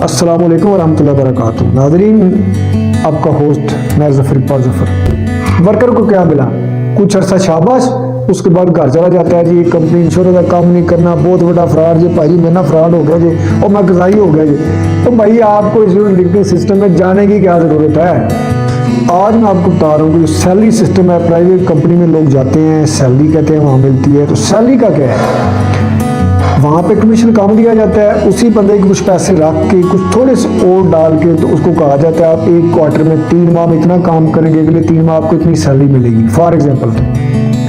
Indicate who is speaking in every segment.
Speaker 1: अस्सलाम वालेकुम वरहमतुल्लाहि वबरकातुहू। नाज़रीन, आपका होस्ट मैं ज़फ़र इक़बाल ज़फ़र। वर्कर को क्या मिला? कुछ अरसा शाबाश, उसके बाद घर चला जाता है जी, कंपनी इंश्योरेंस का काम नहीं करना, बहुत बड़ा फ्रॉड जी, भाई मेरा फ्रॉड हो गया जी और मैं गजाई हो गया जी। तो भाई आपको इस लिंकिंग सिस्टम में जाने की क्या ज़रूरत है? आज मैं आपको बता रहा हूँ कि सैलरी सिस्टम है, प्राइवेट कंपनी में लोग जाते हैं, सैलरी कहते हैं वहाँ मिलती है। तो सैलरी का क्या है? वहाँ पे कमीशन कम दिया जाता है, उसी बंदे के कुछ पैसे रख के कुछ थोड़े से और डाल के तो उसको कहा जाता है आप एक क्वार्टर में 3 माह में इतना काम करेंगे, अगले 3 माह आपको इतनी सैलरी मिलेगी। फॉर एग्जांपल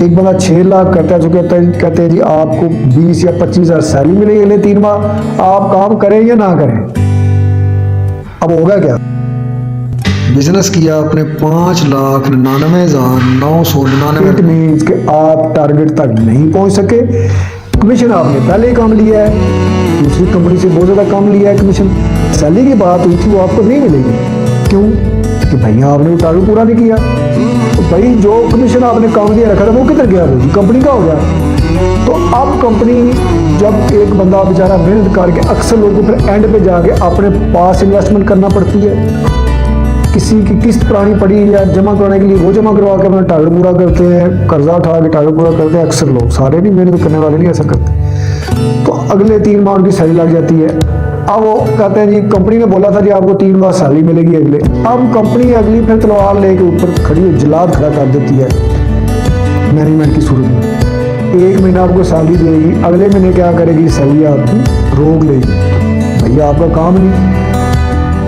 Speaker 1: एक बंदा 6 लाख करता है तो कहते हैं जी आपको 20 या 25 हज़ार सैलरी मिलेगी अगले 3 माह, आप काम करें या ना करें। अब होगा क्या? बिजनेस किया आपने 5,99,999, इट मीन्स कि आप टारगेट तक नहीं पहुंच सके। कमीशन आपने पहले ही कम लिया है, दूसरी कंपनी से बहुत ज़्यादा कम लिया है कमीशन। सैलरी की बात हुई थी वो आपको नहीं मिलेगी। क्यों? कि भैया आपने वो टारगेट पूरा नहीं किया। तो भाई जो कमीशन आपने कम दिया रखा था वो किधर गया? वो कंपनी का हो गया। तो अब कंपनी जब एक बंदा बेचारा मेहनत करके, अक्सर लोगों को फिर एंड पे जाके अपने पास इन्वेस्टमेंट करना पड़ती है। किसी की किस्त पुरानी पड़ी या जमा कराने के लिए वो जमा करवा के अपना टारगेट पूरा करते हैं, कर्जा उठा के टारगेट पूरा करते हैं। अक्सर लोग, सारे नहीं, मेहनत करने वाले नहीं ऐसा करते। तो अगले 3 माह उनकी सैलरी लग जाती है। अब वो कहते हैं जी कंपनी ने बोला था जी आपको 3 माह सैलरी मिलेगी अगले। अब कंपनी अगली फिर तलवार लेके ऊपर खड़ी हो, जलाद खड़ा कर देती है मैनेजमेंट की सूरत में। 1 महीना आपको सैलरी देगी, अगले महीने क्या करेगी? सैलरी आपकी रोक लेगी। भैया आपका काम नहीं।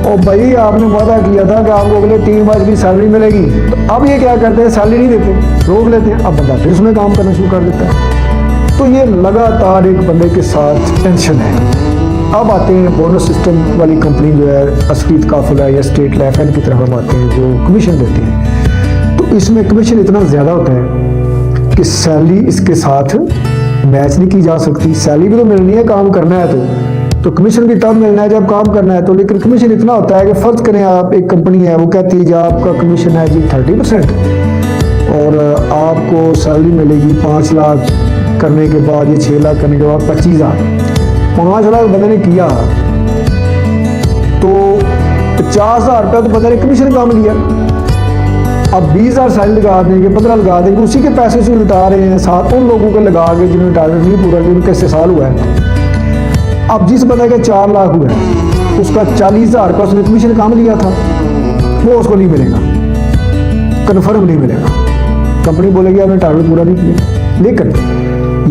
Speaker 1: और भाई आपने वादा किया था कि आपको अगले 3 माह की सैलरी मिलेगी, तो अब ये क्या करते हैं? सैलरी नहीं देते, रोक लेते हैं। अब बंदा फिर उसमें काम करना शुरू कर देता है। तो ये लगातार एक बंदे के साथ टेंशन है। अब आते हैं बोनस सिस्टम वाली कंपनी जो है, अस्कीत काफिला या स्टेट लाइफ की तरफ हम आते हैं जो कमीशन देते हैं। तो इसमें कमीशन इतना ज़्यादा होता है कि सैलरी इसके साथ मैच नहीं की जा सकती। सैलरी भी तो मिलनी है, काम करना है तो कमीशन भी तब मिलना है जब काम करना है। तो लेकिन कमीशन इतना होता है कि फर्ज करें आप, एक कंपनी है वो कहती है जी आपका कमीशन है जी 30% और आपको सैलरी मिलेगी 5 लाख करने के बाद, ये 6 लाख करने के बाद 25,000। 5 लाख बंदे ने किया तो 50,000 रुपया तो बंदे ने कमीशन कम लिया। अब 20,000 सैलरी लगा देंगे, 15 लगा देंगे, उसी के पैसे से लुटा रहे हैं, साथ उन लोगों को लगा के जिन्होंने टारगेट नहीं पूरा किया, उनके 6 साल हुआ है। अब जिस बंदे के 4 लाख हुआ है उसका 40,000 का उसने कमीशन काम लिया था, वो उसको नहीं मिलेगा, कन्फर्म नहीं मिलेगा। कंपनी बोलेगी आपने टारगेट पूरा नहीं किया। लेकिन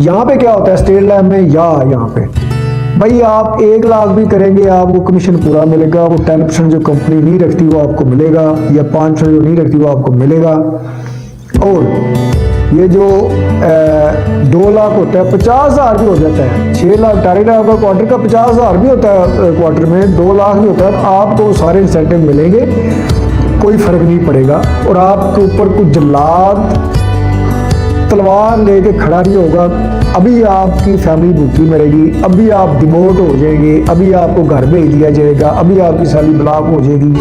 Speaker 1: यहाँ पे क्या होता है स्टेट लाइफ में या यहाँ पे, भाई आप 1 लाख भी करेंगे आपको कमीशन पूरा मिलेगा। वो 10% जो कंपनी नहीं रखती वो आपको मिलेगा, या 5% जो नहीं रखती वो आपको मिलेगा। और ये जो 2 लाख होता है 50,000 भी हो जाता है। 6 लाख टारगेट है आपका क्वार्टर का, 50,000 भी होता है क्वार्टर में, 2 लाख भी होता है। तो आपको सारे इंसेंटिव मिलेंगे, कोई फर्क नहीं पड़ेगा। और आपके ऊपर कुछ जल्लाद तलवार लेके खड़ा नहीं होगा। अभी आपकी फैमिली भूखी मरेगी, अभी आप डिमोट हो जाएंगे, अभी आपको घर भेज दिया जाएगा, अभी आपकी सैलरी ब्लॉक हो जाएगी,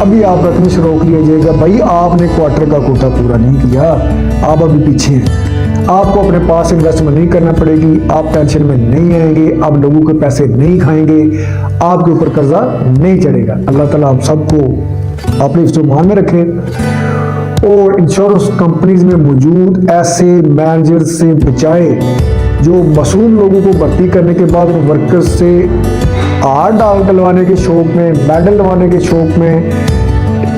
Speaker 1: अभी आपका कमीशन रोक लिया जाएगा। भाई आपने क्वार्टर का कोटा पूरा नहीं किया, आप अभी पीछे हैं। आपको अपने पास इन्वेस्टमेंट नहीं करना पड़ेगी, आप टेंशन में नहीं आएंगे, आप लोगों के पैसे नहीं खाएंगे, आपके ऊपर कर्जा नहीं चढ़ेगा। अल्लाह ताला आप सबको अपने ईमान में रखे। और इंश्योरेंस कंपनीज में मौजूद ऐसे मैनेजर से बचाए जो मासूम लोगों को भर्ती करने के बाद वर्कर्स से हार्ड डाल डलवाने के शौक में, मेडल डलवाने के शौक में,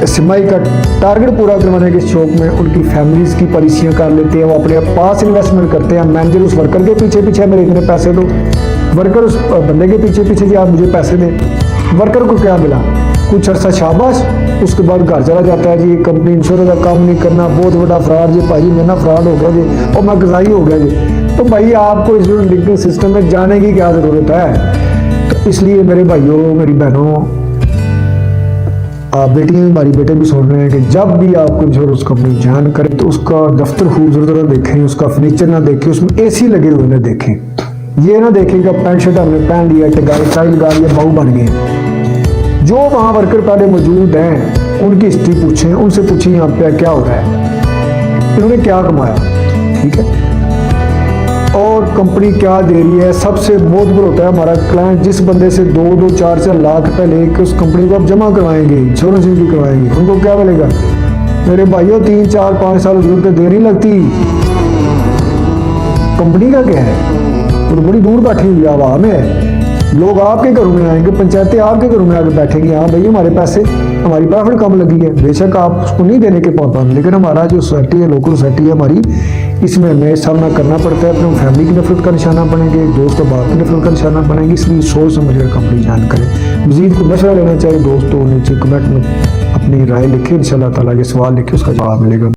Speaker 1: सिमाई का टारगेट पूरा करवाने के शौक में उनकी फैमिलीज की पॉलिसियाँ कर लेते हैं। वो अपने पास इन्वेस्टमेंट करते हैं। मैनेजर उस वर्कर के पीछे पीछे मेरे इतने पैसे दो, वर्कर उस बंदे के पीछे पीछे जी आप मुझे पैसे दें। वर्कर को क्या मिला? कुछ अरसा शाबाश, उसके बाद घर चला जाता है जी, कंपनी इंश्योरेंस का काम नहीं करना, बहुत बड़ा फ्रॉड जी, भाई मेरा फ्रॉड हो गया जी और मैं गजाई हो गया जी। तो भाई आपको इस लिंकिंग सिस्टम में जाने की क्या ज़रूरत है? तो इसलिए मेरे भाइयों, मेरी बहनों, बेटियां, हमारी बेटे भी सुन रहे हैं कि जब भी आपको इंश्योरेंस कंपनी ज्वाइन करें तो उसका दफ्तर खूबसूरत ना देखें, उसका फर्नीचर ना देखें, उसमें AC लगे हुए ना देखें। ये ना देखें कि पैंट शर्ट हमने पहन लिया, गाड़ी टाई लगा लिया, बहू बन गए। जो वहाँ वर्कर पहले मौजूद हैं उनकी हिस्ट्री पूछें, उनसे पूछें यहाँ पे क्या हो रहा है, इन्होंने क्या कमाया, ठीक है। और कंपनी क्या दे रही है, सबसे मोतबर होता है हमारा क्लाइंट। जिस बंदे से 2-2, 4-4 लाख रुपए लेके उस कंपनी को आप जमा करवाएंगे, इंश्योरेंस भी करवाएंगे, उनको क्या मिलेगा? मेरे भाइयों 3, 4, 5 साल जरूरत पे देर नहीं लगती। कंपनी का क्या है, वो तो बड़ी दूर बैठी हुई हवा में है। लोग आपके घरों में आएंगे, पंचायतें आपके घरों में आके बैठेंगी, हाँ भाई हमारे पैसे, हमारी प्रॉफिट कम लगी है। बेशक आप उसको नहीं देने के पाबंद, लेकिन हमारा जो सोसाइटी है, लोकल सोसाइटी है हमारी, इसमें हमें सामना करना पड़ता है। अपने फैमिली की नफरत का निशाना बनेंगे, दोस्त और बाप की नफरत का निशाना बनेंगे। इसलिए सोच समझ कर कंपनी जान करें। मजीद को मशवरा लेना चाहिए दोस्तों, नीचे कमेंट में अपनी राय लिखे, इंशाल्लाह ताला के सवाल लिखे, उसका जवाब मिलेगा।